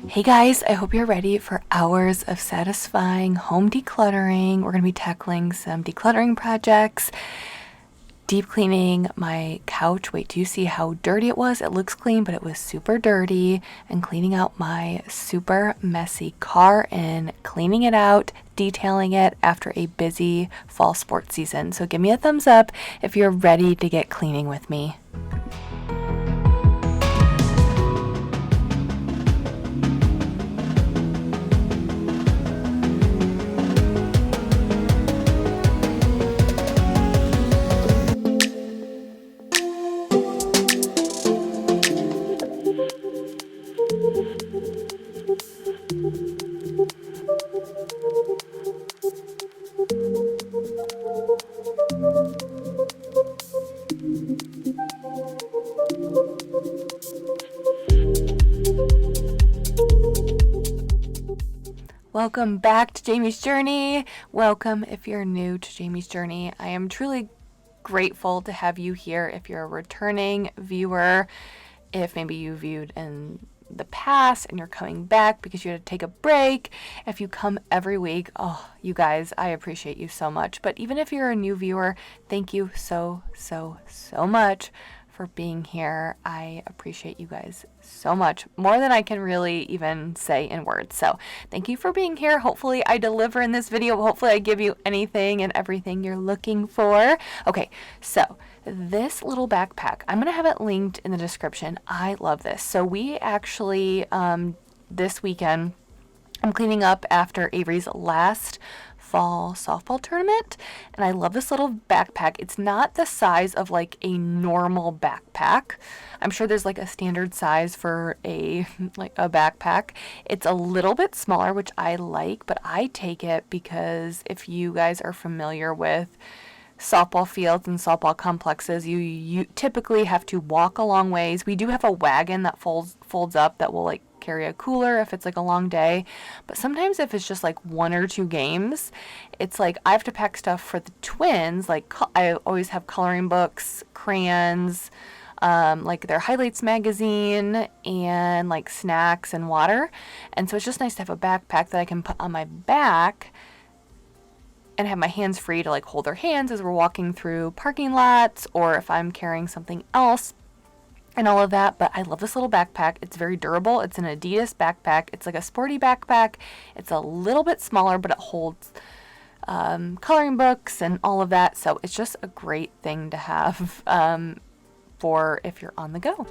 Hey guys, I hope you're ready for hours of satisfying home decluttering. We're going to be tackling some decluttering projects, deep cleaning my couch. Wait, do you see how dirty it was? It looks clean, but it was super dirty. And cleaning out my super messy car and cleaning it out, detailing it after a busy fall sports season. So give me a thumbs up if you're ready to get cleaning with me. Welcome back to Jamie's Journey. Welcome if you're new to Jamie's Journey. I am truly grateful to have you here. If you're a returning viewer, if maybe you viewed in the past and you're coming back because you had to take a break, if you come every week, oh, you guys, I appreciate you so much. But even if you're a new viewer, thank you so much for being here. I appreciate you guys so much, more than I can really even say in words. So thank you for being here. Hopefully I deliver in this video. Hopefully I give you anything and everything you're looking for. Okay, so this little backpack, I'm gonna have it linked in the description. I love this. So we actually this weekend, I'm cleaning up after Avery's last fall softball tournament, and I love this little backpack. It's not the size of like a normal backpack. I'm sure there's like a standard size for a backpack. It's a little bit smaller, which I like, but I take it because if you guys are familiar with softball fields and softball complexes, you typically have to walk a long ways. We do have a wagon that folds up that will like carry a cooler if it's like a long day, but sometimes if it's just like one or two games, it's like I have to pack stuff for the twins. Like I always have coloring books, crayons, like their highlights magazine, and like snacks and water. And so it's just nice to have a backpack that I can put on my back and have my hands free to like hold their hands as we're walking through parking lots, or if I'm carrying something else and all of that. But I love this little backpack. It's very durable. It's an Adidas backpack. It's like a sporty backpack. It's a little bit smaller, but it holds coloring books and all of that. So it's just a great thing to have for if you're on the go.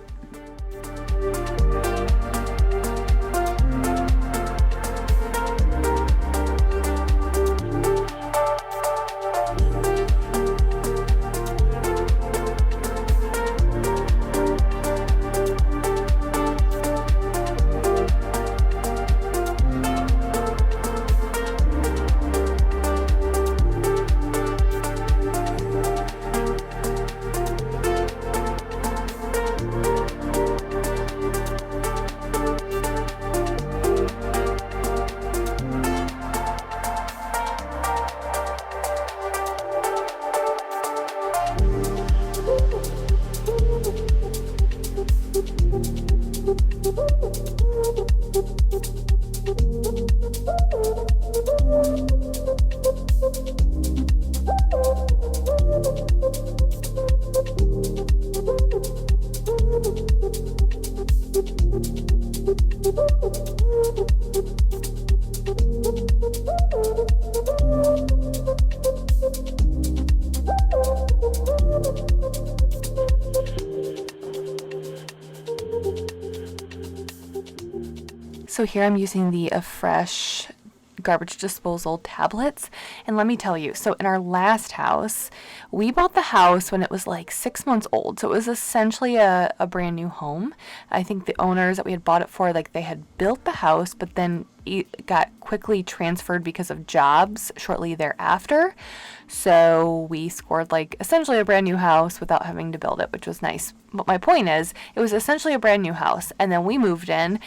So here I'm using the Fresh garbage disposal tablets, and let me tell you, so in our last house, we bought the house when it was like 6 months old, so it was essentially a brand new home. I think the owners that we had bought it for, like they had built the house, but then it got quickly transferred because of jobs shortly thereafter. So we scored like essentially a brand new house without having to build it, which was nice. But my point is, it was essentially a brand new house, and then we moved in.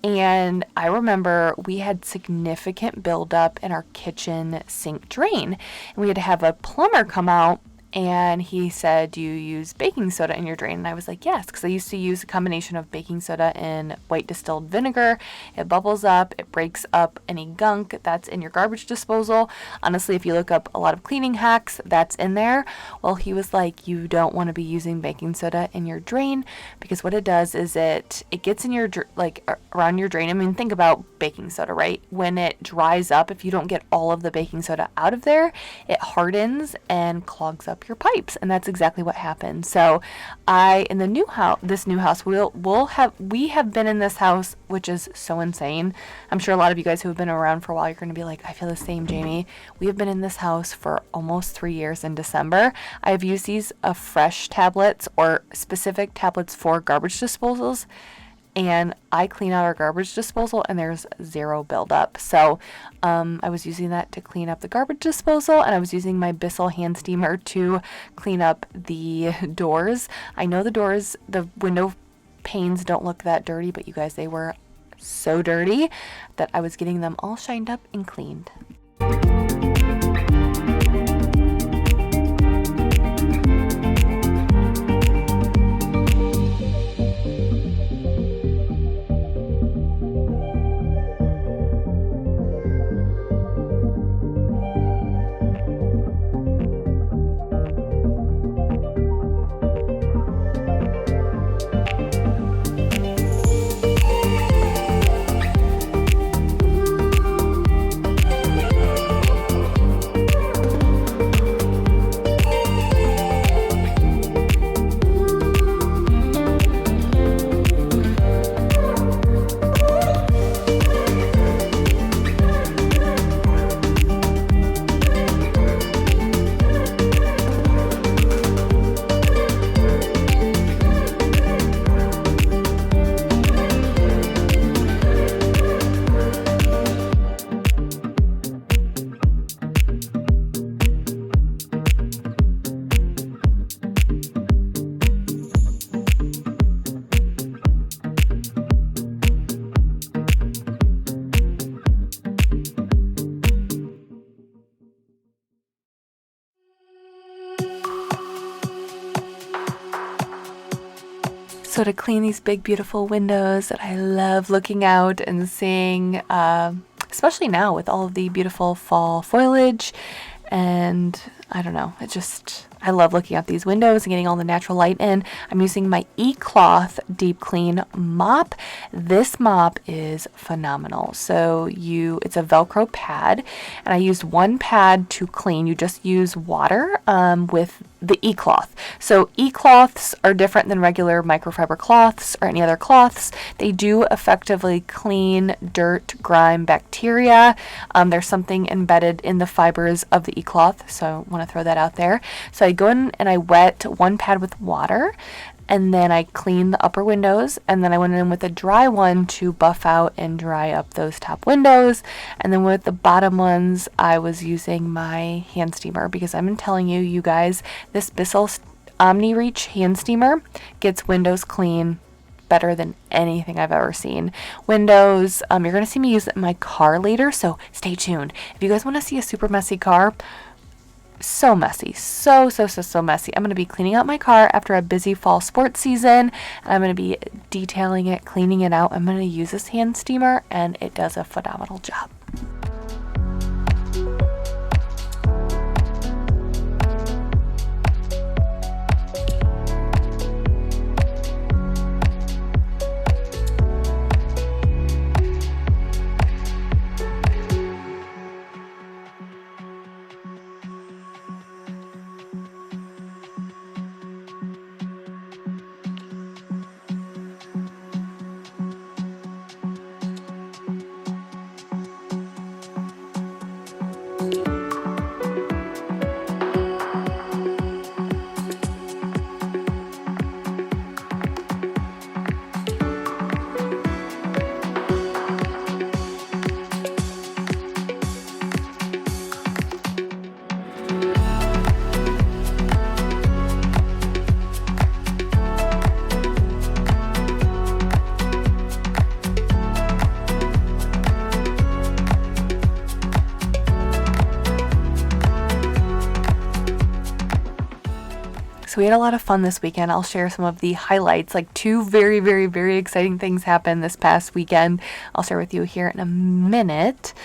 And I remember we had significant buildup in our kitchen sink drain, and we had to have a plumber come out And he said, "Do you use baking soda in your drain?" And I was like, yes, because I used to use a combination of baking soda and white distilled vinegar. It bubbles up, it breaks up any gunk that's in your garbage disposal. Honestly, if you look up a lot of cleaning hacks, that's in there. Well, he was like, you don't want to be using baking soda in your drain, because what it does is it gets in your, like, around your drain. I mean, think about baking soda, right? When it dries up, if you don't get all of the baking soda out of there, it hardens and clogs up your pipes, and that's exactly what happened. So in the new house, we have been in this house, which is so insane. I'm sure a lot of you guys who have been around for a while, you're going to be like, I feel the same, Jamie. We have been in this house for almost 3 years in December. I've used these fresh tablets, or specific tablets for garbage disposals, and I clean out our garbage disposal and there's zero buildup. So I was using that to clean up the garbage disposal, and I was using my Bissell hand steamer to clean up the doors. I know the window panes don't look that dirty, but you guys, they were so dirty that I was getting them all shined up and cleaned. So to clean these big, beautiful windows that I love looking out and seeing, especially now with all of the beautiful fall foliage, and I don't know, I love looking out these windows and getting all the natural light in. I'm using my eCloth Deep Clean mop. This mop is phenomenal. So it's a Velcro pad, and I used one pad to clean. You just use water with the eCloth. So eCloths are different than regular microfiber cloths or any other cloths. They do effectively clean dirt, grime, bacteria. There's something embedded in the fibers of the eCloth, so I want to throw that out there. So I go in and I wet one pad with water, and then I clean the upper windows, and then I went in with a dry one to buff out and dry up those top windows. And then with the bottom ones, I was using my hand steamer, because I'm telling you, you guys, this Bissell OmniReach hand steamer gets windows clean better than anything I've ever seen. Windows, you're going to see me use it in my car later, so stay tuned. If you guys want to see a super messy car, so messy, so messy. I'm going to be cleaning out my car after a busy fall sports season, and I'm going to be detailing it, cleaning it out. I'm going to use this hand steamer, and it does a phenomenal job. So we had a lot of fun this weekend. I'll share some of the highlights. Like 2 very, very, very exciting things happened this past weekend. I'll share with you here in a minute.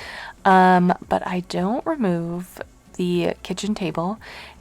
But I don't remove the kitchen table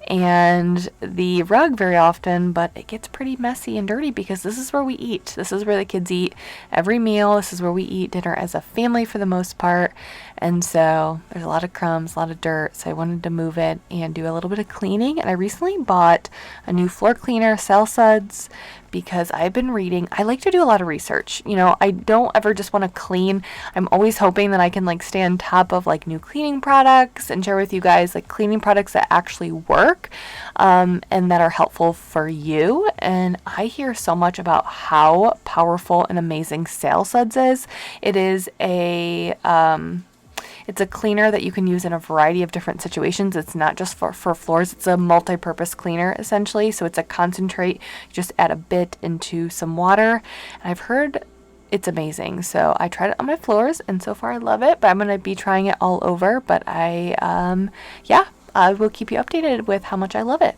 and the rug very often, but it gets pretty messy and dirty because this is where we eat. This is where the kids eat every meal. This is where we eat dinner as a family for the most part. And so there's a lot of crumbs, a lot of dirt. So I wanted to move it and do a little bit of cleaning. And I recently bought a new floor cleaner, cell suds, because I've been reading. I like to do a lot of research. You know, I don't ever just want to clean. I'm always hoping that I can like stay on top of like new cleaning products and share with you guys like cleaning products that actually work and that are helpful for you. And I hear so much about how powerful and amazing Cell Suds is. It is it's a cleaner that you can use in a variety of different situations. It's not just for floors. It's a multi-purpose cleaner, essentially. So it's a concentrate. You just add a bit into some water. And I've heard it's amazing. So I tried it on my floors, and so far I love it. But I'm going to be trying it all over. But I will keep you updated with how much I love it.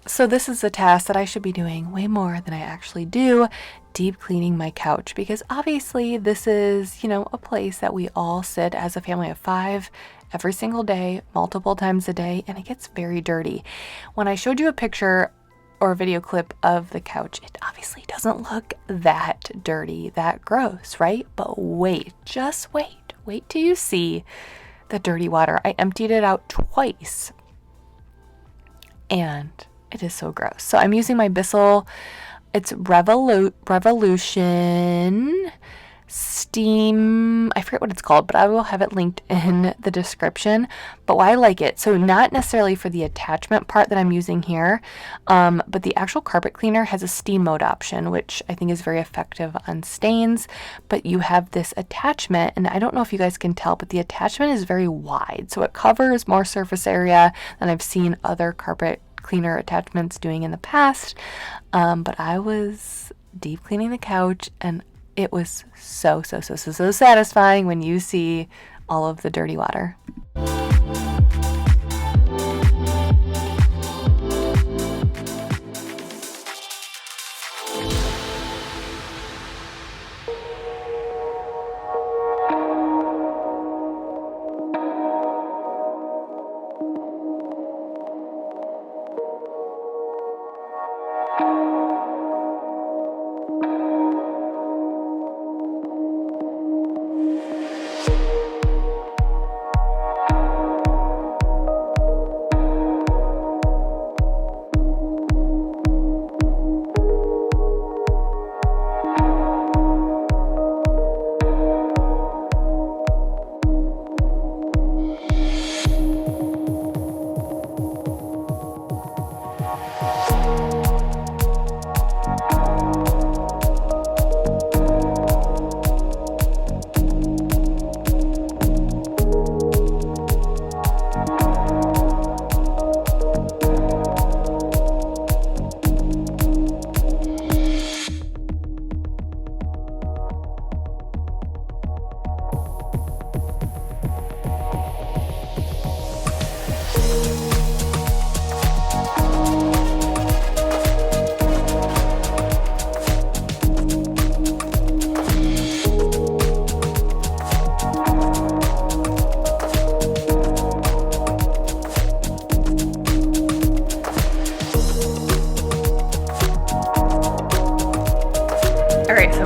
So this is a task that I should be doing way more than I actually do, deep cleaning my couch, because obviously this is, a place that we all sit as a family of 5 every single day, multiple times a day, and it gets very dirty. When I showed you a picture or a video clip of the couch, it obviously doesn't look that dirty, that gross, right? But wait, just wait till you see the dirty water. I emptied it out twice, and it is so gross. So I'm using my Bissell, it's Revolution Steam, I forget what it's called, but I will have it linked in the description. But why I like it, so not necessarily for the attachment part that I'm using here, but the actual carpet cleaner has a steam mode option, which I think is very effective on stains. But you have this attachment, and I don't know if you guys can tell, but the attachment is very wide, so it covers more surface area than I've seen other carpet cleaner attachments doing in the past. But I was deep cleaning the couch, and it was so satisfying when you see all of the dirty water.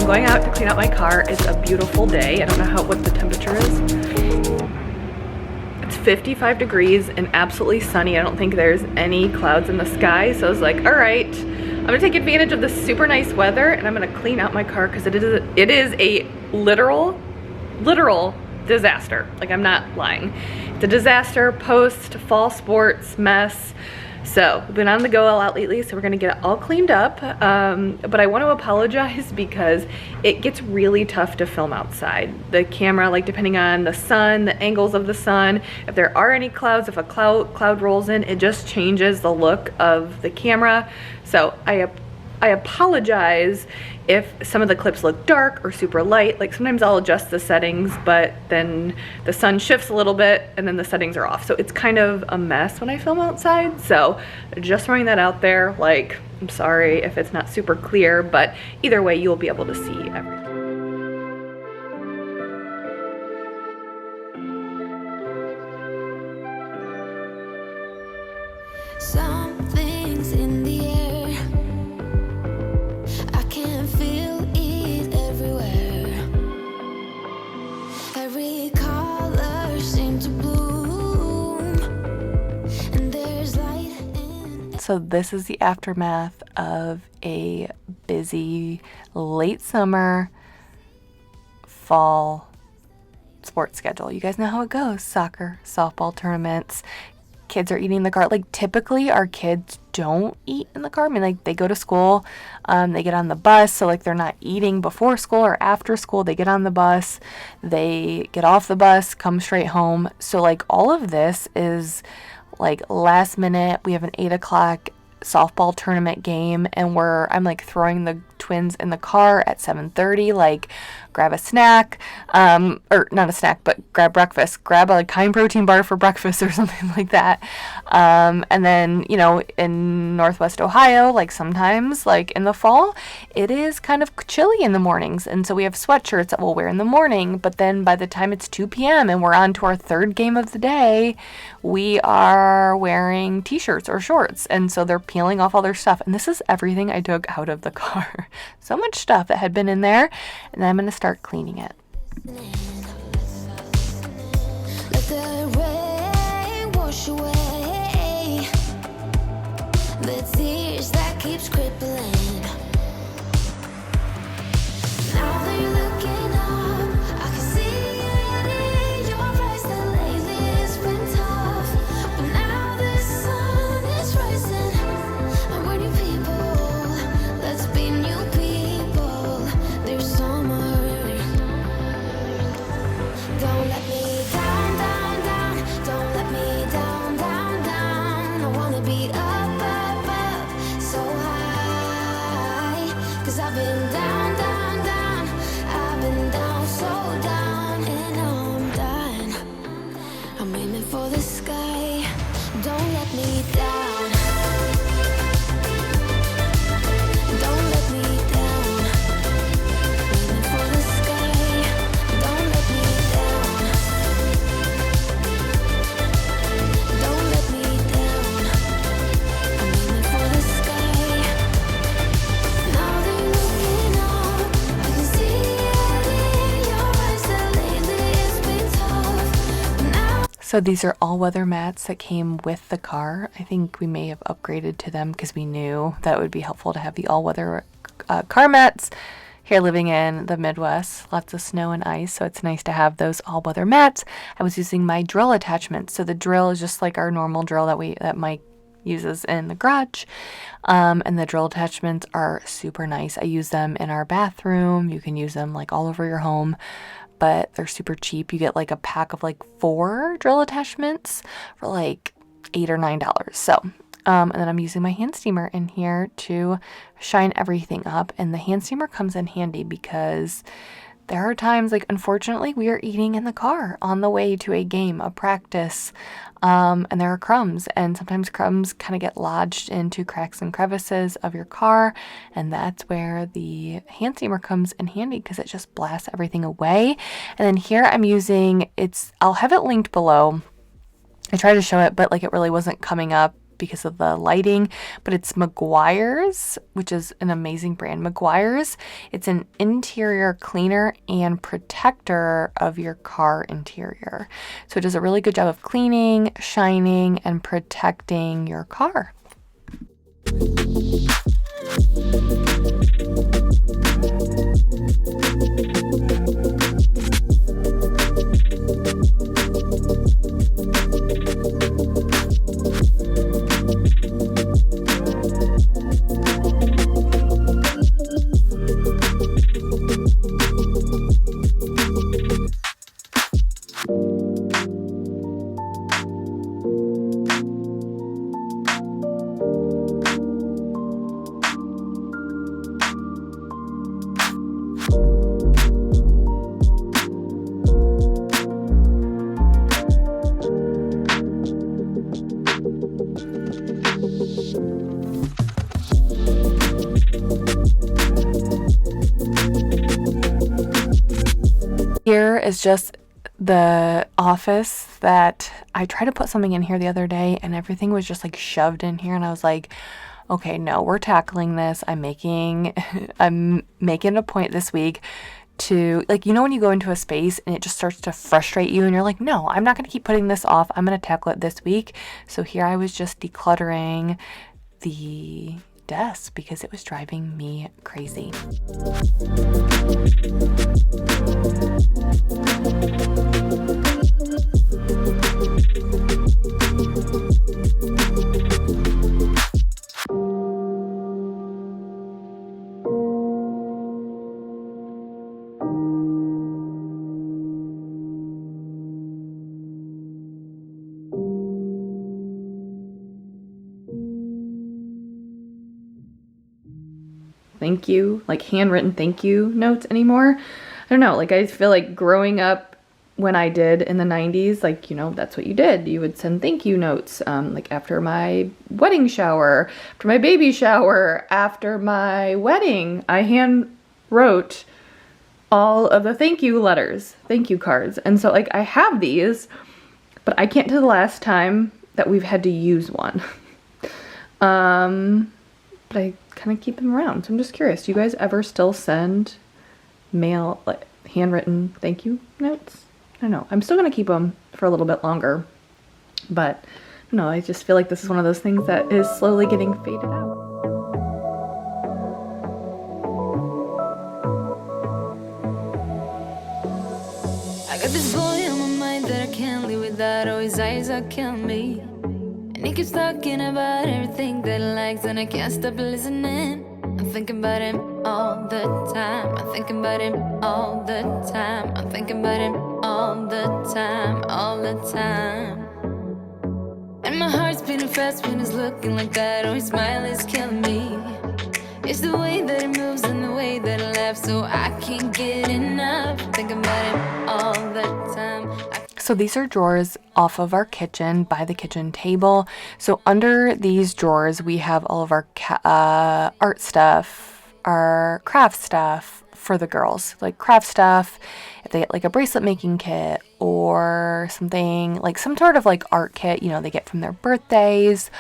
I'm going out to clean out my car. It's a beautiful day. I don't know what the temperature is. It's 55 degrees and absolutely sunny. I don't think there's any clouds in the sky. So I was like, all right, I'm gonna take advantage of this super nice weather and I'm gonna clean out my car because it is a literal disaster. Like, I'm not lying. It's a disaster post fall sports mess. So we've been on the go a lot lately, so we're gonna get it all cleaned up. But I want to apologize because it gets really tough to film outside. The camera, like depending on the sun, the angles of the sun, if there are any clouds, if a cloud rolls in, it just changes the look of the camera. So I apologize if some of the clips look dark or super light. Like sometimes I'll adjust the settings, but then the sun shifts a little bit and then the settings are off. So it's kind of a mess when I film outside. So just throwing that out there, like, I'm sorry if it's not super clear, but either way, you'll be able to see everything. Something's in the air. I can feel it everywhere. Every color seems to bloom, and there's light in. So this is the aftermath of a busy late summer, fall sports schedule. You guys know how it goes. Soccer, softball tournaments. Kids are eating in the car. Like, typically our kids don't eat in the car. I mean, like, they go to school, they get on the bus, so like they're not eating before school or after school. They get on the bus, they get off the bus, come straight home. So like all of this is like last minute. We have an 8 o'clock softball tournament game, and I'm like throwing the twins in the car at 7:30. Like, grab a snack, or not a snack, but grab breakfast, grab a high protein bar for breakfast or something like that. And then, you know, in Northwest Ohio, like sometimes, like in the fall, it is kind of chilly in the mornings. And so we have sweatshirts that we'll wear in the morning. But then by the time it's 2 p.m. and we're on to our third game of the day, we are wearing t-shirts or shorts. And so they're peeling off all their stuff. And this is everything I took out of the car. So much stuff that had been in there. And then I'm going to start cleaning it. Let the rain wash away the tears that keeps crippling. Now that you're looking up, I can see it in your eyes that lately it's been tough. But now the sun is rising, and we're new people. Let's be new people. There's summer. Don't let me down, down, down. Don't let me down, down, down. I wanna be up, up, up, so high. 'Cause I've been down, down, down. I've been down, so down, and I'm done. I'm aiming for the sky. Don't let me down. Don't let me down. Aiming for the sky. Don't let me down. Don't let me down. I'm aiming for the sky. Now that you're looking up, I can see it in your eyes that lately it's been tough. But now So these are all-weather mats that came with the car. I think we may have upgraded to them because we knew that it would be helpful to have the all-weather car mats. Here living in the Midwest, lots of snow and ice, so it's nice to have those all-weather mats. I was using my drill attachment. So the drill is just like our normal drill that Mike uses in the garage. And the drill attachments are super nice. I use them in our bathroom. You can use them like all over your home, but they're super cheap. You get like a pack of like 4 drill attachments for like $8 or $9. So, and then I'm using my hand steamer in here to shine everything up. And the hand steamer comes in handy because there are times, like, unfortunately, we are eating in the car on the way to a game, a practice, and there are crumbs, and sometimes crumbs kind of get lodged into cracks and crevices of your car, and that's where the hand steamer comes in handy because it just blasts everything away. And then here I'm using, I'll have it linked below. I tried to show it, but like it really wasn't coming up because of the lighting, but it's Meguiar's, which is an amazing brand. Meguiar's, it's an interior cleaner and protector of your car interior. So it does a really good job of cleaning, shining, and protecting your car. Here is just the office that I tried to put something in here the other day and everything was just like shoved in here, and I was like, okay, no, we're tackling this. I'm making a point this week to, like, you know when you go into a space and it just starts to frustrate you and you're like, no, I'm not going to keep putting this off. I'm going to tackle it this week. So here I was just decluttering the desk because it was driving me crazy. Thank you, like handwritten thank you notes anymore. I don't know, like I feel like growing up when I did in the 90s, like, you know, that's what you did. You would send thank you notes, like after my wedding shower, after my baby shower, after my wedding, I hand wrote all of the thank you letters, thank you cards. And so like I have these, but I can't tell the last time that we've had to use one. But I kind of keep them around. So I'm just curious, do you guys ever still send mail, like handwritten thank you notes? I don't know. I'm still going to keep them for a little bit longer. But no, I just feel like this is one of those things that is slowly getting faded out. I got this boy on my mind that I can't live without. Oh, his eyes are killing me. And he keeps talking about everything that he likes, and I can't stop listening. I'm thinking about him all the time. I'm thinking about him all the time. I'm thinking about him all the time, all the time. And my heart's beating fast when he's looking like that. Oh, his smile is killing me. It's the way that he moves and the way that he laughs, so I can't get enough. Thinking about him all the time. So these are drawers off of our kitchen, by the kitchen table. So under these drawers, we have all of our art stuff, our craft stuff for the girls, like craft stuff. If they get like a bracelet making kit or something, like some sort of like art kit, you know, they get from their birthdays,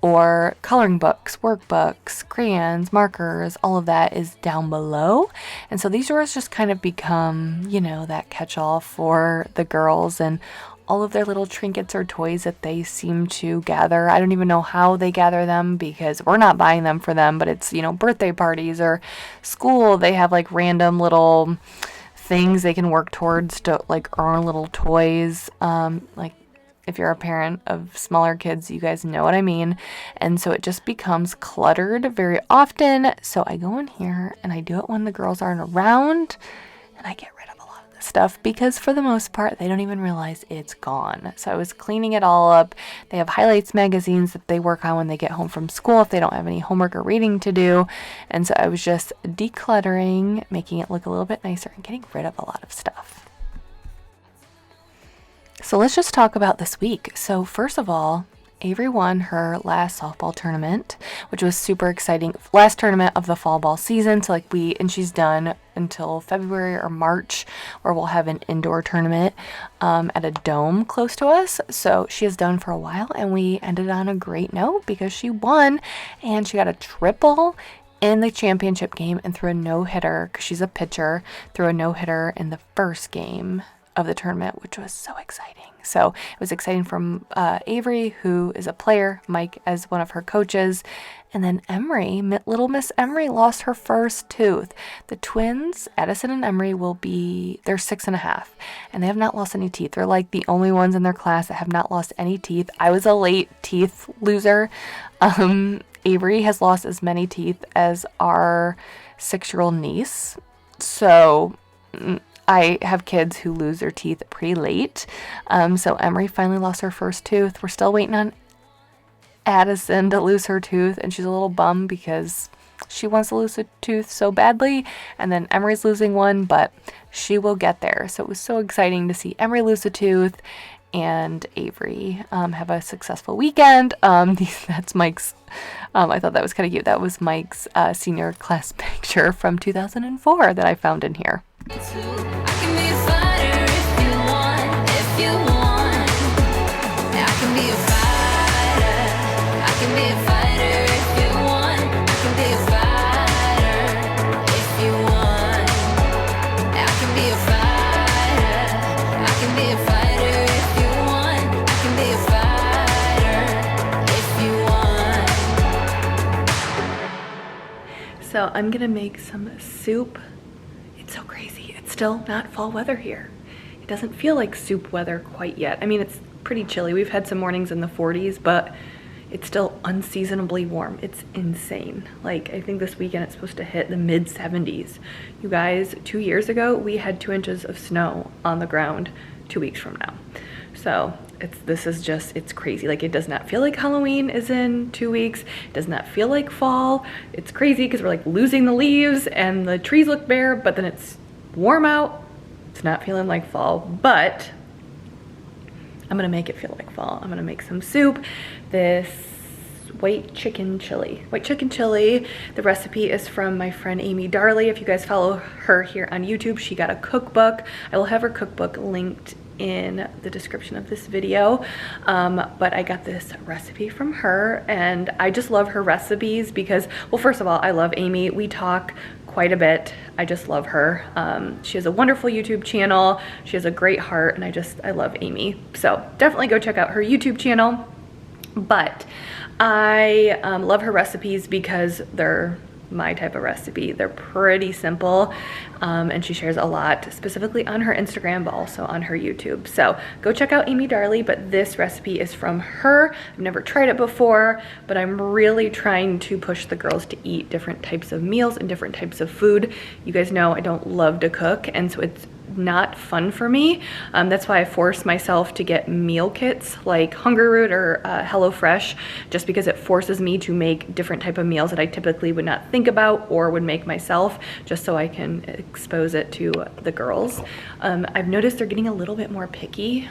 or coloring books, workbooks, crayons, markers, all of that is down below. And so these drawers just kind of become, you know, that catch-all for the girls and all of their little trinkets or toys that they seem to gather. I don't even know how they gather them because we're not buying them for them, but it's, you know, birthday parties or school. They have like random little things they can work towards to like earn little toys, like if you're a parent of smaller kids, you guys know what I mean. And so it just becomes cluttered very often. So I go in here and I do it when the girls aren't around and I get rid of a lot of the stuff because for the most part, they don't even realize it's gone. So I was cleaning it all up. They have highlights magazines that they work on when they get home from school if they don't have any homework or reading to do. And so I was just decluttering, making it look a little bit nicer and getting rid of a lot of stuff. So let's just talk about this week. So first of all, Avery won her last softball tournament, which was super exciting. Last tournament of the fall ball season. So and she's done until February or March, where we'll have an indoor tournament at a dome close to us. So she has done for a while, and we ended on a great note because she won, and she got a triple in the championship game and threw a no-hitter, because she's a pitcher, threw a no-hitter in the first game of the tournament, which was so exciting. So it was exciting from Avery, who is a player, Mike as one of her coaches, and then Emery, little Miss Emery, lost her first tooth. The twins, Addison and Emery, they're 6.5, and they have not lost any teeth. They're like the only ones in their class that have not lost any teeth. I was a late teeth loser. Avery has lost as many teeth as our 6-year-old niece. So I have kids who lose their teeth pretty late. So Emery finally lost her first tooth. We're still waiting on Addison to lose her tooth, and she's a little bummed because she wants to lose a tooth so badly, and then Emery's losing one, but she will get there. So it was so exciting to see Emery lose a tooth and Avery have a successful weekend. That's Mike's. I thought that was kind of cute. That was Mike's senior class picture from 2004 that I found in here. So I'm gonna make some soup. It's so crazy. It's still not fall weather here. It doesn't feel like soup weather quite yet. I mean, it's pretty chilly. We've had some mornings in the 40s, but it's still unseasonably warm. It's insane. Like, I think this weekend it's supposed to hit the mid 70s. You guys, 2 years ago, we had 2 inches of snow on the ground 2 weeks from now. So it's crazy. Like, it does not feel like Halloween is in 2 weeks. It does not feel like fall. It's crazy because we're like losing the leaves and the trees look bare, but then it's warm out. It's not feeling like fall, but I'm gonna make it feel like fall. I'm gonna make some soup. This white chicken chili. The recipe is from my friend Amy Darley. If you guys follow her here on YouTube, she got a cookbook. I will have her cookbook linked in the description of this video, but I got this recipe from her, and I just love her recipes because, well, first of all, I love Amy. We talk quite a bit. I just love her. She has a wonderful YouTube channel. She has a great heart, and I love Amy. So definitely go check out her YouTube channel. But I love her recipes because they're my type of recipe. They're pretty simple, and she shares a lot, specifically on her Instagram, but also on her YouTube. So go check out Amy Darley, but this recipe is from her. I've never tried it before, but I'm really trying to push the girls to eat different types of meals and different types of food. You guys know I don't love to cook, and so it's not fun for me. That's why I force myself to get meal kits like Hungerroot or HelloFresh, just because it forces me to make different type of meals that I typically would not think about or would make myself, just so I can expose it to the girls. I've noticed they're getting a little bit more picky.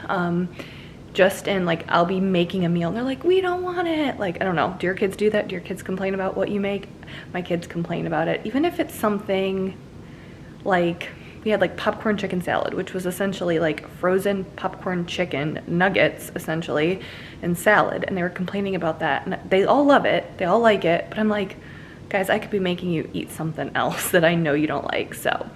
Just in, like, I'll be making a meal and they're like, we don't want it. Like, I don't know, do your kids do that? Do your kids complain about what you make? My kids complain about it. Even if it's something like, we had like popcorn chicken salad, which was essentially like frozen popcorn chicken nuggets, essentially, and salad. And they were complaining about that. And they all love it. They all like it. But I'm like, guys, I could be making you eat something else that I know you don't like. So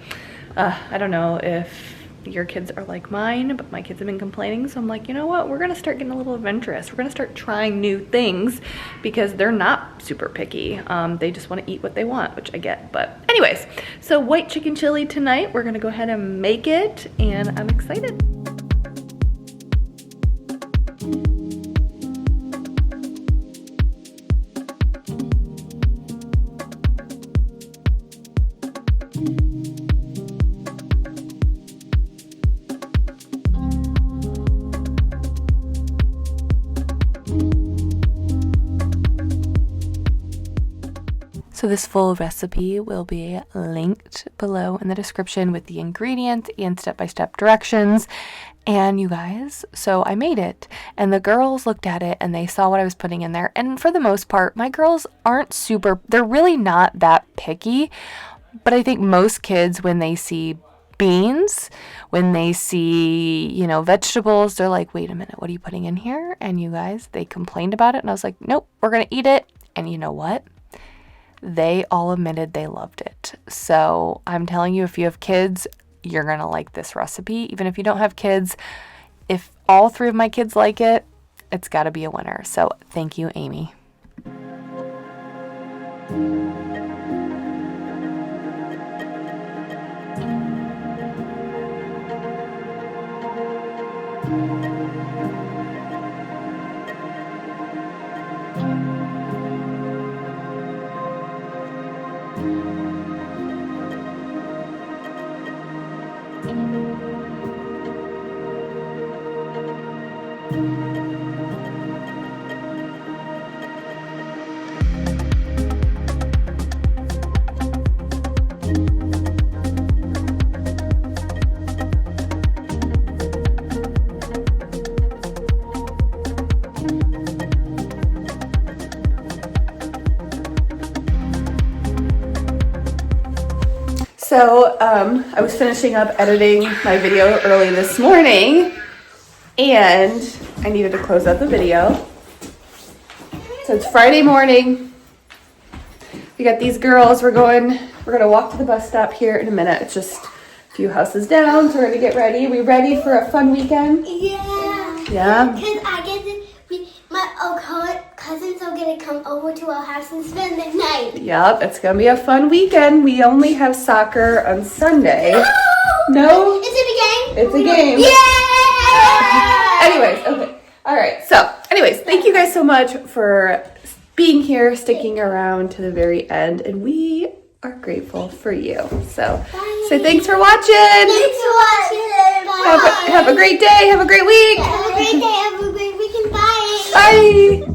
I don't know if your kids are like mine, but my kids have been complaining. So I'm like, you know what? We're going to start getting a little adventurous. We're going to start trying new things because they're not super picky. They just want to eat what they want, which I get. But anyways, so white chicken chili tonight. We're going to go ahead and make it, and I'm excited. So this full recipe will be linked below in the description with the ingredients and step-by-step directions. And you guys, so I made it, and the girls looked at it and they saw what I was putting in there. And for the most part, my girls they're really not that picky. But I think most kids, when they see beans, when they see, vegetables, they're like, wait a minute, what are you putting in here? And you guys, they complained about it. And I was like, nope, we're going to eat it. And you know what? They all admitted they loved it. So I'm telling you, if you have kids, you're going to like this recipe. Even if you don't have kids, if all 3 of my kids like it, it's got to be a winner. So thank you, Amy. So I was finishing up editing my video early this morning, and I needed to close out the video. So it's Friday morning. We got these girls. We're gonna walk to the bus stop here in a minute. It's just a few houses down, so we're gonna get ready. We ready for a fun weekend? Yeah. Yeah. Because my cousins are gonna come over to our house and spend the night. Yep, it's gonna be a fun weekend. We only have soccer on Sunday. No? Is it a game? It's a game. Yeah! Anyways, okay. All right. So, thank you guys so much for being here, sticking around to the very end, and we are grateful for you. So, thanks for watching. Thanks for watching. Bye. Have a great day. Have a great week. Have a great day. Have a great weekend. Bye. Bye.